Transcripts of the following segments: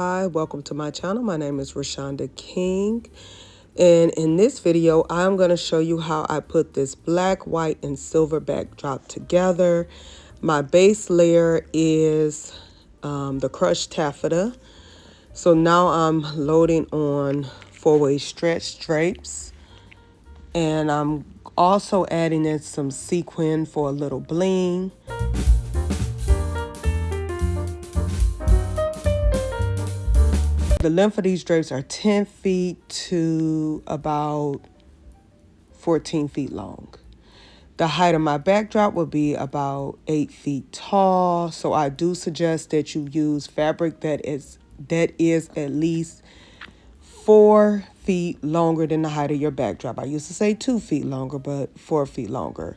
Hi, welcome to my channel. My name is Rashonda King, and in this video I'm going to show you how I put this black, white, and silver backdrop together. My base layer is the crushed taffeta. So now I'm loading on 4-way stretch drapes, and I'm also adding in some sequin for a little bling. The length of these drapes are 10 feet to about 14 feet long. The height of my backdrop will be about 8 feet tall. So I do suggest that you use fabric that is at least 4 feet longer than the height of your backdrop. I used to say 2 feet longer, but 4 feet longer.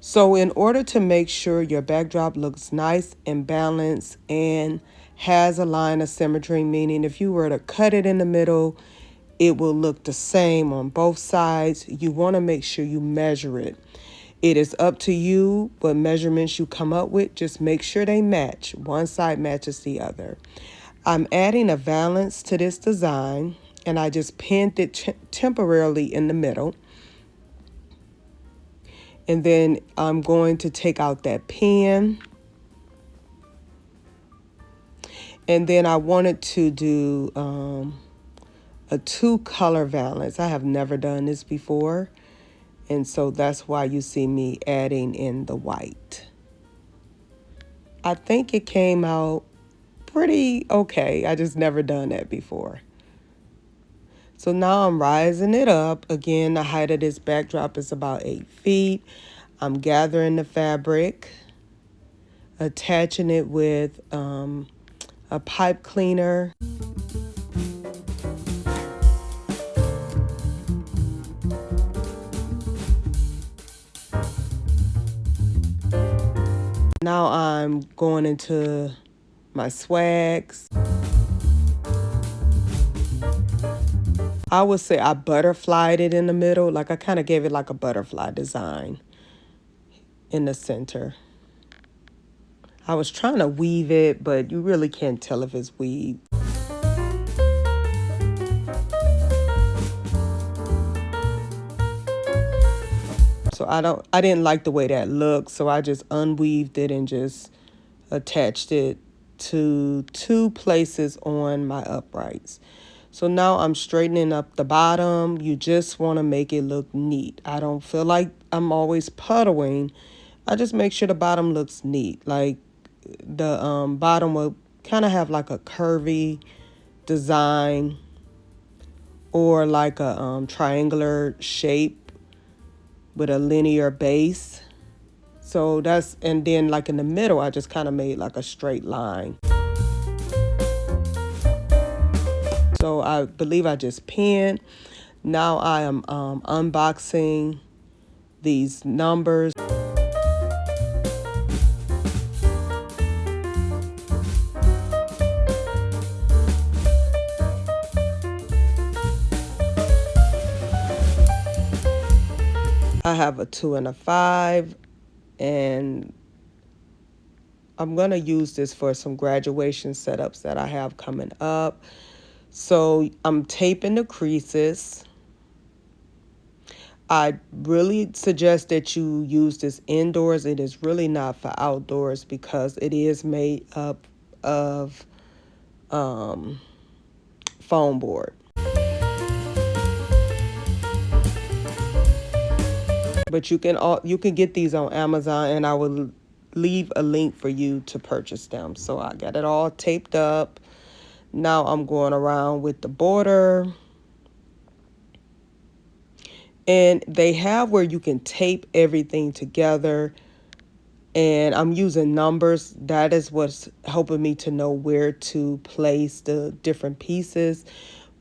So in order to make sure your backdrop looks nice and balanced and has a line of symmetry, meaning if you were to cut it in the middle, it will look the same on both sides. You want to make sure you measure it. It is up to you what measurements you come up with. Just make sure they match. One side matches the other. I'm adding a valance to this design, and I just pinned it temporarily in the middle. And then I'm going to take out that pin. And then I wanted to do a 2-color valance. I have never done this before. And so that's why you see me adding in the white. I think it came out pretty okay. I just never done that before. So now I'm rising it up. Again, the height of this backdrop is about 8 feet. I'm gathering the fabric, attaching it with a pipe cleaner. Now I'm going into my swags. I would say I butterflied it in the middle. Like I kind of gave it like a butterfly design in the center. I was trying to weave it, but you really can't tell if it's weaved. So I didn't like the way that looked, so I just unweaved it and just attached it to 2 places on my uprights. So now I'm straightening up the bottom. You just want to make it look neat. I don't feel like I'm always puddling. I just make sure the bottom looks neat. Like the bottom will kind of have like a curvy design or like a triangular shape with a linear base. So that's, and then like in the middle, I just kind of made like a straight line. So I believe I just pinned. Now I am unboxing these numbers. I have a 2 and a 5, and I'm going to use this for some graduation setups that I have coming up. So I'm taping the creases. I really suggest that you use this indoors. It is really not for outdoors because it is made up of foam board. But you can get these on Amazon, and I will leave a link for you to purchase them. So I got it all taped up. Now I'm going around with the border. And they have where you can tape everything together. And I'm using numbers. That is what's helping me to know where to place the different pieces.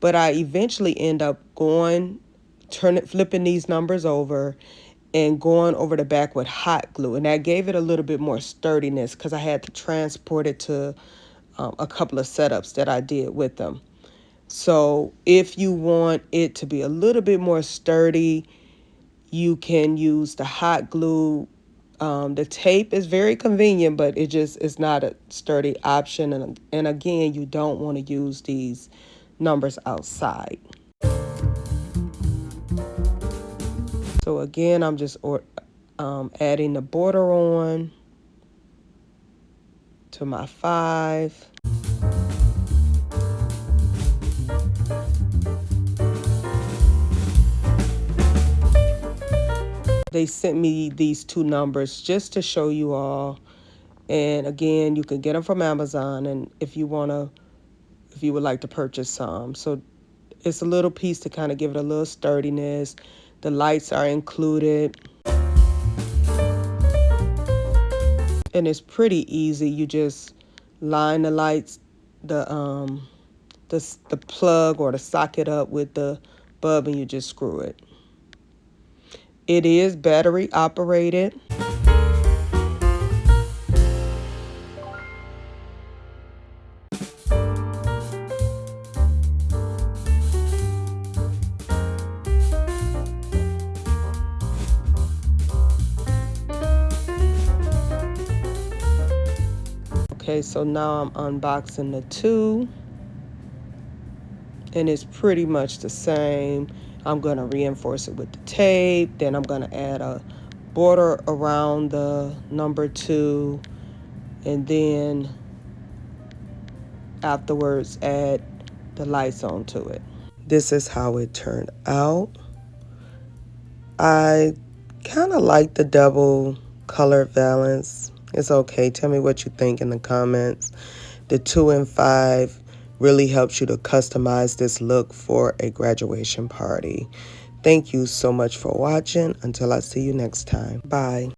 But I eventually end up flipping these numbers over and going over the back with hot glue. And that gave it a little bit more sturdiness because I had to transport it to a couple of setups that I did with them. So if you want it to be a little bit more sturdy, you can use the hot glue The tape is very convenient, but it's not a sturdy option. And again, you don't want to use these numbers outside. So again, I'm just adding the border on to my 5. They sent me these 2 numbers just to show you all. And again, you can get them from Amazon, and if you would like to purchase some. So it's a little piece to kind of give it a little sturdiness. The lights are included. And it's pretty easy. You just line the lights, the plug or the socket up with the bulb, and you just screw it. It is battery operated. Okay, so now I'm unboxing the 2. And it's pretty much the same. I'm going to reinforce it with the tape. Then I'm going to add a border around the number 2. And then afterwards add the lights onto it. This is how it turned out. I kind of like the double color valance. It's okay. Tell me what you think in the comments. The 2 and 5 really helps you to customize this look for a graduation party. Thank you so much for watching. Until I see you next time. Bye.